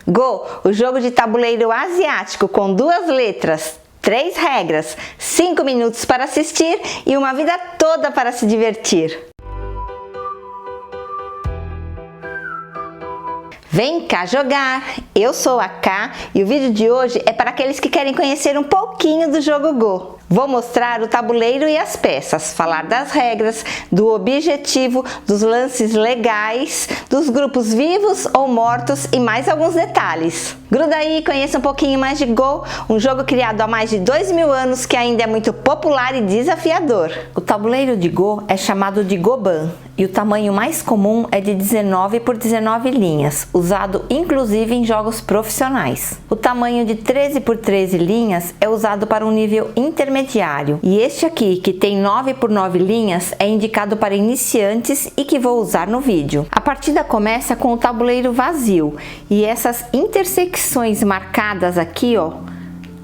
Go, o jogo de tabuleiro asiático com 2 letras, 3 regras, 5 minutos para assistir e uma vida toda para se divertir. Vem cá jogar! Eu sou a Ká e o vídeo de hoje é para aqueles que querem conhecer um pouquinho do jogo Go. Vou mostrar o tabuleiro e as peças, falar das regras, do objetivo, dos lances legais, dos grupos vivos ou mortos e mais alguns detalhes. Gruda aí e conheça um pouquinho mais de Go, um jogo criado há mais de 2000 anos que ainda é muito popular e desafiador. O tabuleiro de Go é chamado de Goban e o tamanho mais comum é de 19 por 19 linhas, usado inclusive em jogos profissionais. O tamanho de 13 por 13 linhas é usado para um nível intermediário. E este aqui, que tem 9 por 9 linhas, é indicado para iniciantes e que vou usar no vídeo. A partida começa com o tabuleiro vazio e essas intersecções marcadas aqui, ó,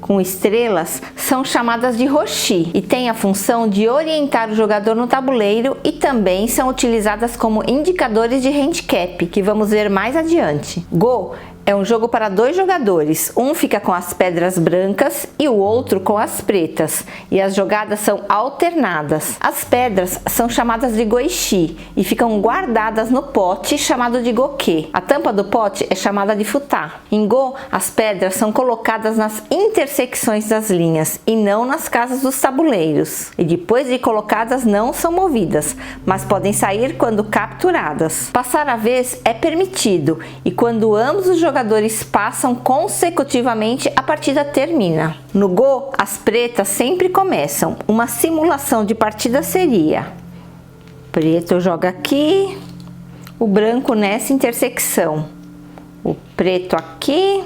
com estrelas, são chamadas de roshi e têm a função de orientar o jogador no tabuleiro e também são utilizadas como indicadores de handicap, que vamos ver mais adiante. Go é um jogo para 2 jogadores, um fica com as pedras brancas e o outro com as pretas, e as jogadas são alternadas. As pedras são chamadas de goichi e ficam guardadas no pote chamado de goke. A tampa do pote é chamada de futá. Em Go, as pedras são colocadas nas intersecções das linhas e não nas casas dos tabuleiros, e depois de colocadas não são movidas, mas podem sair quando capturadas. Passar a vez é permitido e quando ambos os jogadores passam consecutivamente, a partida termina. No Go, as pretas sempre começam. Uma simulação de partida seria: preto joga aqui, o branco nessa intersecção, o preto aqui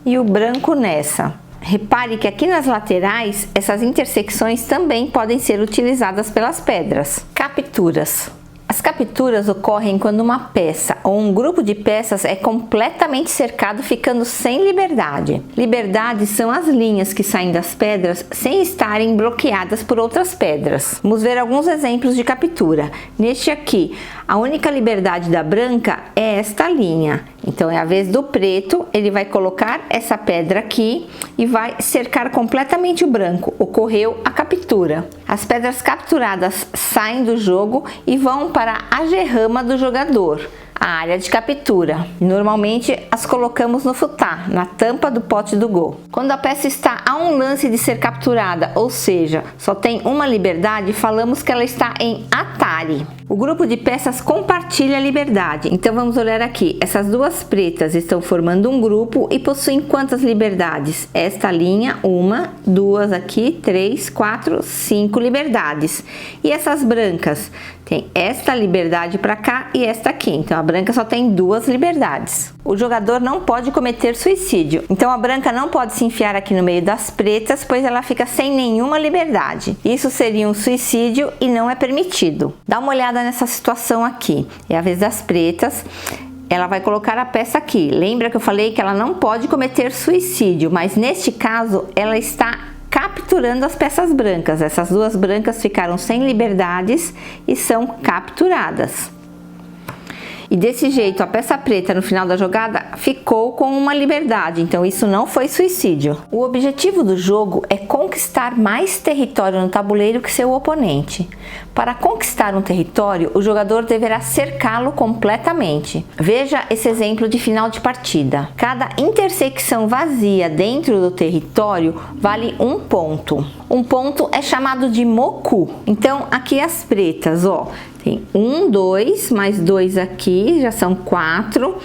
e o branco nessa. Repare que aqui nas laterais, essas intersecções também podem ser utilizadas pelas pedras. Capturas. As capturas ocorrem quando uma peça ou um grupo de peças é completamente cercado, ficando sem liberdade. Liberdade são as linhas que saem das pedras sem estarem bloqueadas por outras pedras. Vamos ver alguns exemplos de captura. Neste aqui, a única liberdade da branca é esta linha. Então é a vez do preto, ele vai colocar essa pedra aqui e vai cercar completamente o branco. Ocorreu a captura. As pedras capturadas saem do jogo e vão para a gerrama do jogador, a área de captura. Normalmente as colocamos no futá, na tampa do pote do Go. Quando a peça está a um lance de ser capturada, ou seja, só tem uma liberdade, falamos que ela está em Atari. O grupo de peças compartilha a liberdade. Então vamos olhar aqui. Essas 2 pretas estão formando um grupo e possuem quantas liberdades? Esta linha, 1, 2 aqui, 3, 4, 5 liberdades. E essas brancas? Tem esta liberdade para cá e esta aqui. Então a branca só tem 2 liberdades. O jogador não pode cometer suicídio. Então a branca não pode se enfiar aqui no meio das pretas, pois ela fica sem nenhuma liberdade. Isso seria um suicídio e não é permitido. Dá uma olhada nessa situação aqui. É a vez das pretas. Ela vai colocar a peça aqui. Lembra que eu falei que ela não pode cometer suicídio, mas neste caso ela está capturando as peças brancas. Essas 2 brancas ficaram sem liberdades e são capturadas. E desse jeito, a peça preta no final da jogada ficou com uma liberdade, então isso não foi suicídio. O objetivo do jogo é conquistar mais território no tabuleiro que seu oponente. Para conquistar um território, o jogador deverá cercá-lo completamente. Veja esse exemplo de final de partida. Cada intersecção vazia dentro do território vale 1 ponto. Um ponto é chamado de moku. Então, aqui as pretas, ó. Tem 1, 2, mais 2 aqui, já são 4.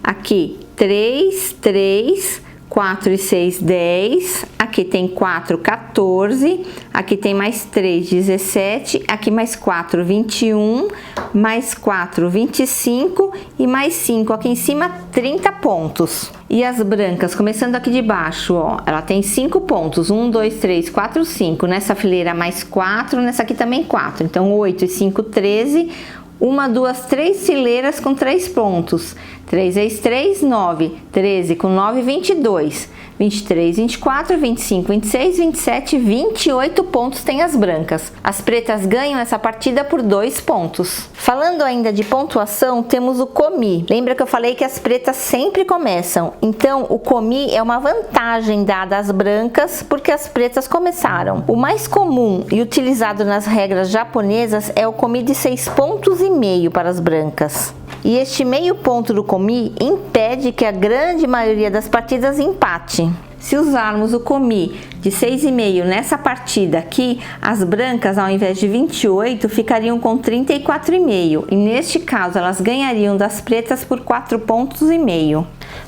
Aqui, 3, 3, 4 e 6, 10. Aqui tem 4, 14. Aqui tem mais 3, 17. Aqui mais 4, 21. Mais 4, 25. E mais 5 aqui em cima, 30 pontos. E as brancas, começando aqui de baixo, ó, ela tem 5 pontos. 1, 2, 3, 4, 5. Nessa fileira mais 4, nessa aqui também 4. Então 8 e 5, 13. 1, 2, 3 fileiras com 3 pontos. 3 vezes 3, 9. 13 com 9, 22. 23, 24, 25, 26, 27, 28 pontos tem as brancas. As pretas ganham essa partida por 2 pontos. Falando ainda de pontuação, temos o comi. Lembra que eu falei que as pretas sempre começam? Então, o comi é uma vantagem dada às brancas porque as pretas começaram. O mais comum e utilizado nas regras japonesas é o comi de 6,5 pontos para as brancas. E este meio ponto do comi impede que a grande maioria das partidas empate. Se usarmos o comi de 6,5 nessa partida aqui, as brancas, ao invés de 28, ficariam com 34,5. E neste caso, elas ganhariam das pretas por 4,5 pontos.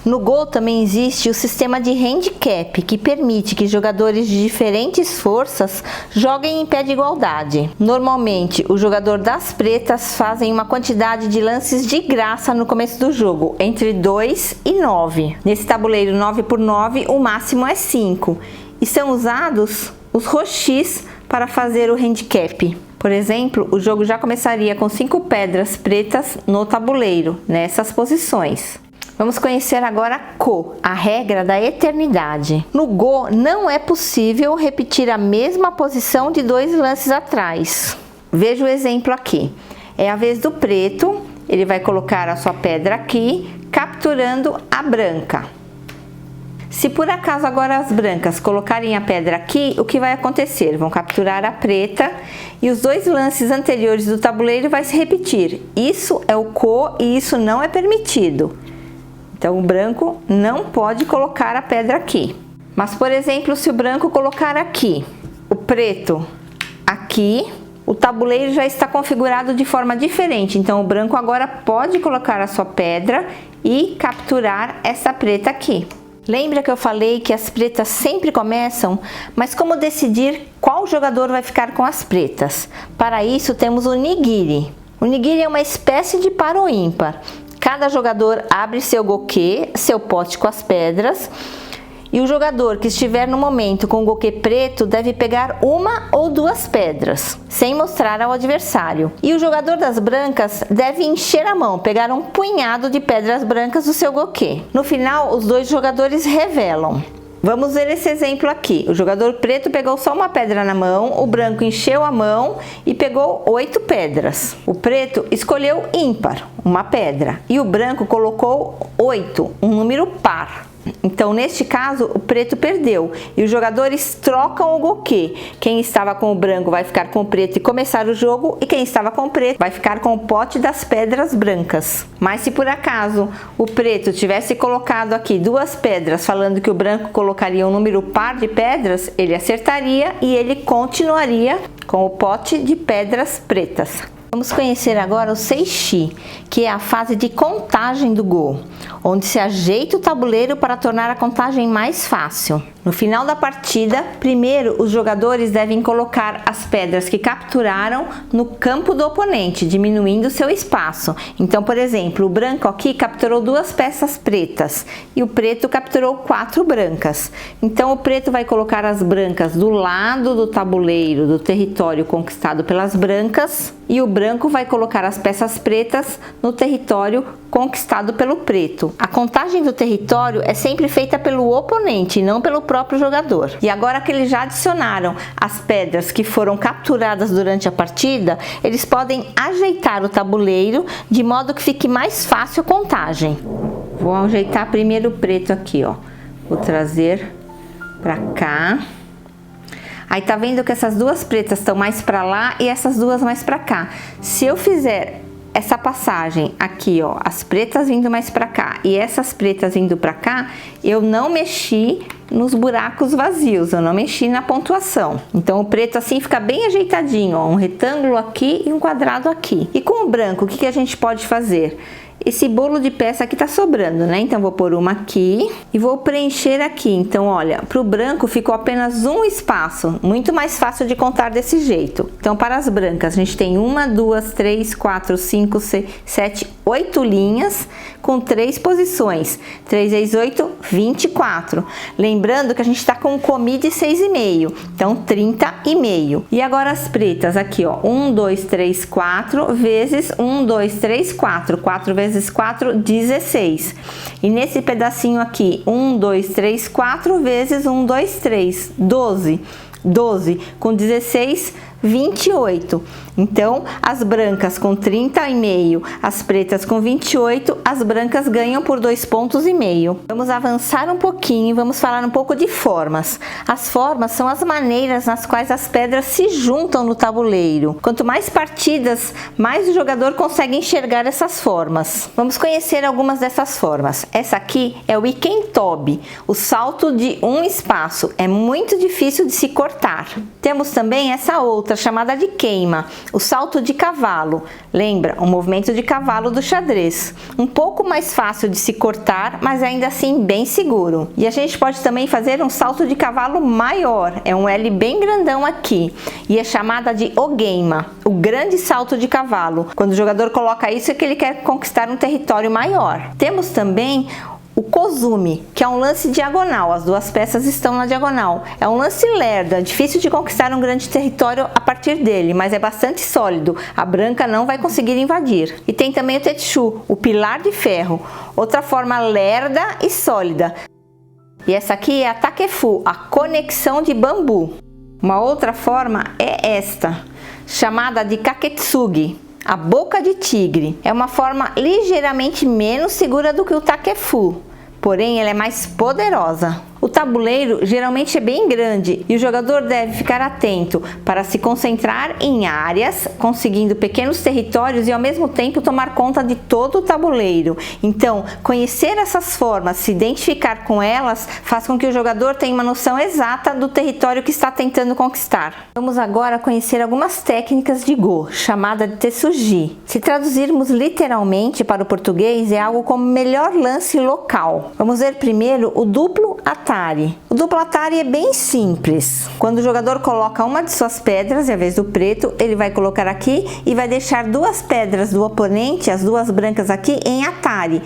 No Go também existe o sistema de handicap, que permite que jogadores de diferentes forças joguem em pé de igualdade. Normalmente, o jogador das pretas fazem uma quantidade de lances de graça no começo do jogo, entre 2 e 9. Nesse tabuleiro 9 por 9, o máximo é 5. E são usados os roxis para fazer o handicap. Por exemplo, o jogo já começaria com 5 pedras pretas no tabuleiro, nessas posições. Vamos conhecer agora Ko, a regra da eternidade. No Go, não é possível repetir a mesma posição de 2 lances atrás. Veja o exemplo aqui. É a vez do preto, ele vai colocar a sua pedra aqui, capturando a branca. Se por acaso agora as brancas colocarem a pedra aqui, o que vai acontecer? Vão capturar a preta e os 2 lances anteriores do tabuleiro vai se repetir. Isso é o Ko e isso não é permitido. Então, o branco não pode colocar a pedra aqui. Mas, por exemplo, se o branco colocar aqui, o preto aqui, o tabuleiro já está configurado de forma diferente. Então, o branco agora pode colocar a sua pedra e capturar essa preta aqui. Lembra que eu falei que as pretas sempre começam? Mas como decidir qual jogador vai ficar com as pretas? Para isso, temos o nigiri. O nigiri é uma espécie de par ou ímpar. Cada jogador abre seu goquê, seu pote com as pedras, e o jogador que estiver no momento com o goquê preto deve pegar 1 ou 2 pedras, sem mostrar ao adversário. E o jogador das brancas deve encher a mão, pegar um punhado de pedras brancas do seu goquê. No final, os 2 jogadores revelam. Vamos ver esse exemplo aqui. O jogador preto pegou só uma pedra na mão, o branco encheu a mão e pegou 8 pedras. O preto escolheu ímpar, uma pedra, e o branco colocou 8, um número par. Então, neste caso, o preto perdeu e os jogadores trocam o goquê. Quem estava com o branco vai ficar com o preto e começar o jogo, e quem estava com o preto vai ficar com o pote das pedras brancas. Mas se por acaso o preto tivesse colocado aqui 2 pedras, falando que o branco colocaria um número par de pedras, ele acertaria e ele continuaria com o pote de pedras pretas. Vamos conhecer agora o Seishi, que é a fase de contagem do Go, onde se ajeita o tabuleiro para tornar a contagem mais fácil. No final da partida, primeiro os jogadores devem colocar as pedras que capturaram no campo do oponente, diminuindo seu espaço. Então, por exemplo, o branco aqui capturou 2 peças pretas e o preto capturou 4 brancas. Então, o preto vai colocar as brancas do lado do tabuleiro do território conquistado pelas brancas e o branco vai colocar as peças pretas no território conquistado pelo preto. A contagem do território é sempre feita pelo oponente, não pelo próprio jogador. E agora que eles já adicionaram as pedras que foram capturadas durante a partida, eles podem ajeitar o tabuleiro de modo que fique mais fácil a contagem. Vou ajeitar primeiro o preto aqui, ó. Vou trazer pra cá. Aí tá vendo que essas 2 pretas estão mais para lá e essas 2 mais para cá. Se eu fizer essa passagem aqui, ó, as pretas vindo mais para cá e essas pretas vindo para cá, eu não mexi nos buracos vazios, eu não mexi na pontuação. Então o preto assim fica bem ajeitadinho, ó, um retângulo aqui e um quadrado aqui. E com o branco, o que a gente pode fazer? Esse bolo de peça aqui tá sobrando, né? Então, vou pôr uma aqui e vou preencher aqui. Então, olha, pro branco ficou apenas um espaço. Muito mais fácil de contar desse jeito. Então, para as brancas, a gente tem 1, 2, 3, 4, 5, 6, 7, 8 linhas com 3 posições. 3 vezes 8, 24. Lembrando que a gente tá com um comi de 6,5. Então, 30,5. E agora as pretas aqui, ó. 1, 2, 3, 4 vezes 1, 2, 3, 4. 4 vezes vezes 4, 16. E nesse pedacinho aqui, 1, 2, 3, 4 vezes 1, 2, 3, 12. 12 com 16, 28. Então, as brancas com 30,5, as pretas com 28, as brancas ganham por 2,5 pontos. Vamos avançar um pouquinho e vamos falar um pouco de formas. As formas são as maneiras nas quais as pedras se juntam no tabuleiro. Quanto mais partidas, mais o jogador consegue enxergar essas formas. Vamos conhecer algumas dessas formas. Essa aqui é o Ikentobi, o salto de um espaço. É muito difícil de se cortar. Temos também essa outra, chamada de queima, o salto de cavalo. Lembra o movimento de cavalo do xadrez. Um pouco mais fácil de se cortar, mas ainda assim bem seguro. E a gente pode também fazer um salto de cavalo maior. É um L bem grandão aqui. E é chamada de ogeima, o grande salto de cavalo. Quando o jogador coloca isso é que ele quer conquistar um território maior. Temos também o Kozumi, que é um lance diagonal, as duas peças estão na diagonal. É um lance lerdo, é difícil de conquistar um grande território a partir dele, mas é bastante sólido, a branca não vai conseguir invadir. E tem também o Tetsu, o pilar de ferro, outra forma lerda e sólida. E essa aqui é a Takefu, a conexão de bambu. Uma outra forma é esta, chamada de Kaketsugi, a boca de tigre. É uma forma ligeiramente menos segura do que o Takefu, porém ela é mais poderosa. O tabuleiro geralmente é bem grande e o jogador deve ficar atento para se concentrar em áreas, conseguindo pequenos territórios e ao mesmo tempo tomar conta de todo o tabuleiro. Então, conhecer essas formas, se identificar com elas, faz com que o jogador tenha uma noção exata do território que está tentando conquistar. Vamos agora conhecer algumas técnicas de Go, chamada de Tetsuji. Se traduzirmos literalmente para o português, é algo como melhor lance local. Vamos ver primeiro o duplo Atari. O duplo Atari é bem simples. Quando o jogador coloca uma de suas pedras, e a vez do preto, ele vai colocar aqui e vai deixar duas pedras do oponente, as duas brancas aqui, em Atari,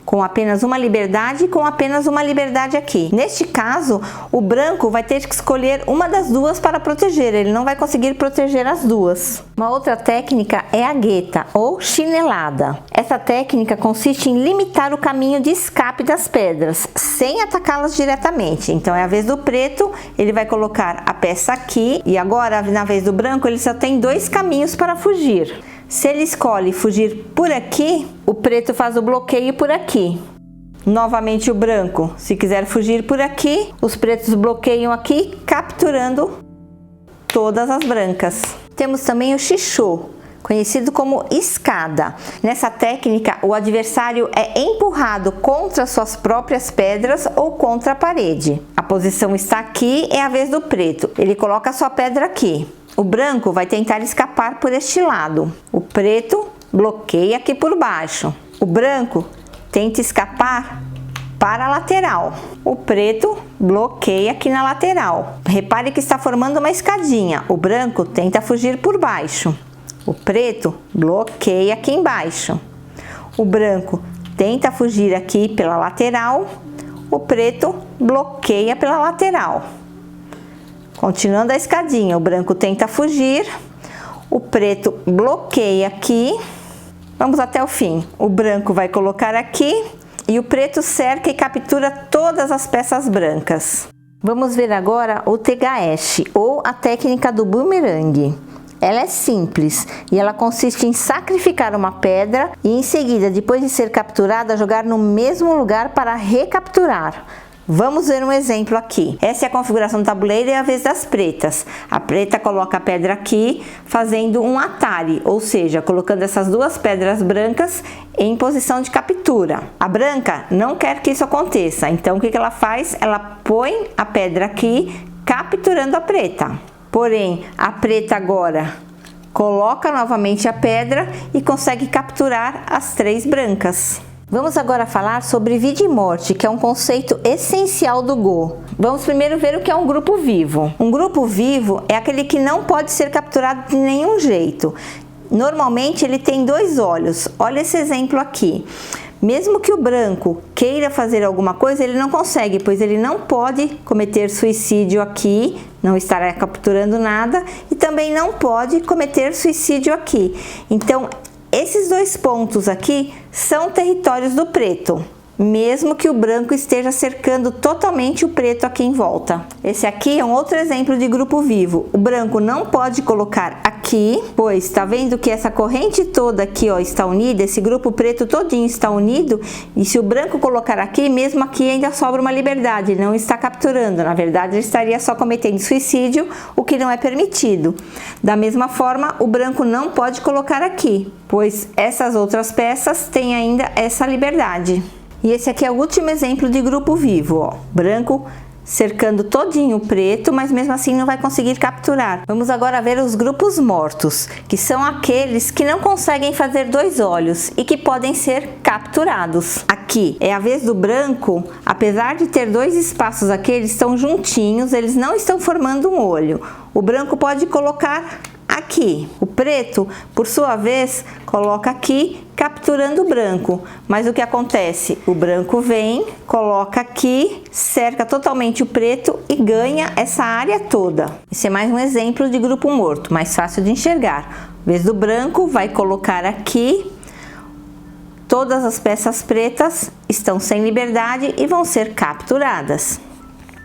com apenas uma liberdade e com apenas uma liberdade aqui. Neste caso, o branco vai ter que escolher uma das duas para proteger, ele não vai conseguir proteger as duas. Uma outra técnica é a gueta, ou chinelada. Essa técnica consiste em limitar o caminho de escape das pedras, sem atacá-las diretamente. Então é a vez do preto, ele vai colocar a peça aqui, e agora, na vez do branco, ele só tem dois caminhos para fugir. Se ele escolhe fugir por aqui, o preto faz o bloqueio por aqui. Novamente o branco, se quiser fugir por aqui, os pretos bloqueiam aqui, capturando todas as brancas. Temos também o Shisho, conhecido como escada. Nessa técnica, o adversário é empurrado contra suas próprias pedras ou contra a parede. A posição está aqui, é a vez do preto. Ele coloca a sua pedra aqui. O branco vai tentar escapar por este lado. O preto bloqueia aqui por baixo. O branco tenta escapar para a lateral. O preto bloqueia aqui na lateral. Repare que está formando uma escadinha. O branco tenta fugir por baixo. O preto bloqueia aqui embaixo. O branco tenta fugir aqui pela lateral. O preto bloqueia pela lateral. Continuando a escadinha, o branco tenta fugir, o preto bloqueia aqui, vamos até o fim. O branco vai colocar aqui e o preto cerca e captura todas as peças brancas. Vamos ver agora o Tegaeshi, ou a técnica do bumerangue. Ela é simples e ela consiste em sacrificar uma pedra e em seguida, depois de ser capturada, jogar no mesmo lugar para recapturar. Vamos ver um exemplo aqui. Essa é a configuração do tabuleiro e é a vez das pretas. A preta coloca a pedra aqui, fazendo um Atari, ou seja, colocando essas duas pedras brancas em posição de captura. A branca não quer que isso aconteça, então o que ela faz? Ela põe a pedra aqui, capturando a preta. Porém, a preta agora coloca novamente a pedra e consegue capturar as três brancas. Vamos agora falar sobre vida e morte, que é um conceito essencial do Go. Vamos primeiro ver o que é um grupo vivo. Um grupo vivo é aquele que não pode ser capturado de nenhum jeito. Normalmente ele tem dois olhos. Olha esse exemplo aqui. Mesmo que o branco queira fazer alguma coisa, ele não consegue, pois ele não pode cometer suicídio aqui, não estará capturando nada, e também não pode cometer suicídio aqui. Então, esses 2 pontos aqui são territórios do preto, mesmo que o branco esteja cercando totalmente o preto aqui em volta. Esse aqui é um outro exemplo de grupo vivo. O branco não pode colocar aqui, pois tá vendo que essa corrente toda aqui, ó, está unida, esse grupo preto todinho está unido, e se o branco colocar aqui, mesmo aqui ainda sobra uma liberdade, ele não está capturando, na verdade ele estaria só cometendo suicídio, o que não é permitido. Da mesma forma, o branco não pode colocar aqui, pois essas outras peças têm ainda essa liberdade. E esse aqui é o último exemplo de grupo vivo, ó. Branco cercando todinho o preto, mas mesmo assim não vai conseguir capturar. Vamos agora ver os grupos mortos, que são aqueles que não conseguem fazer 2 olhos e que podem ser capturados. Aqui é a vez do branco, apesar de ter 2 espaços aqui, eles estão juntinhos, eles não estão formando um olho. O branco pode colocar aqui. O preto, por sua vez, coloca aqui, capturando o branco. Mas o que acontece? O branco vem, coloca aqui, cerca totalmente o preto e ganha essa área toda. Esse é mais um exemplo de grupo morto, mais fácil de enxergar. A vez do branco, vai colocar aqui. Todas as peças pretas estão sem liberdade e vão ser capturadas.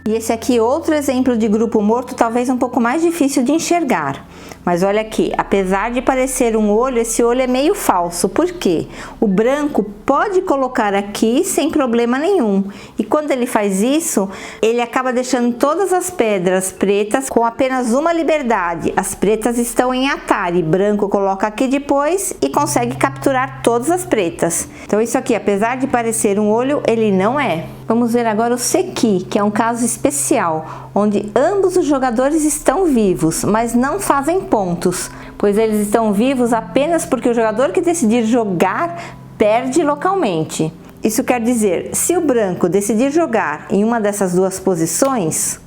E esse aqui, outro exemplo de grupo morto, talvez um pouco mais difícil de enxergar. Mas olha aqui, apesar de parecer um olho, esse olho é meio falso. Por quê? O branco pode colocar aqui sem problema nenhum. E quando ele faz isso, ele acaba deixando todas as pedras pretas com apenas uma liberdade. As pretas estão em atare. Branco coloca aqui depois e consegue capturar todas as pretas. Então isso aqui, apesar de parecer um olho, ele não é. Vamos ver agora o sequi, que é um caso especial, onde ambos os jogadores estão vivos, mas não fazem pontos, pois eles estão vivos apenas porque o jogador que decidir jogar perde localmente. Isso quer dizer, se o branco decidir jogar em uma dessas 2 posições,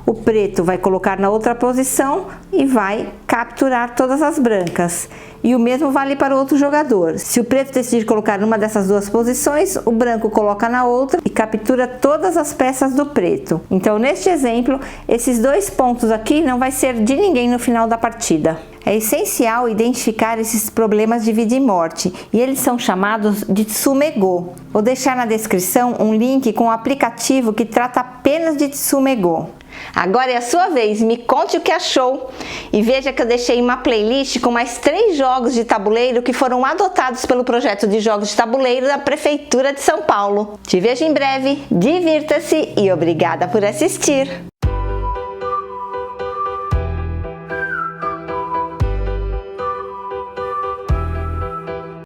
o preto vai colocar na outra posição e vai capturar todas as brancas. E o mesmo vale para o outro jogador. Se o preto decidir colocar numa dessas 2 posições, o branco coloca na outra e captura todas as peças do preto. Então, neste exemplo, esses 2 pontos aqui não vai ser de ninguém no final da partida. É essencial identificar esses problemas de vida e morte, e eles são chamados de Tsume-go. Vou deixar na descrição um link com o aplicativo que trata apenas de Tsume-go. Agora é a sua vez, me conte o que achou. E veja que eu deixei uma playlist com mais 3 jogos de tabuleiro que foram adotados pelo projeto de jogos de tabuleiro da Prefeitura de São Paulo. Te vejo em breve, divirta-se e obrigada por assistir!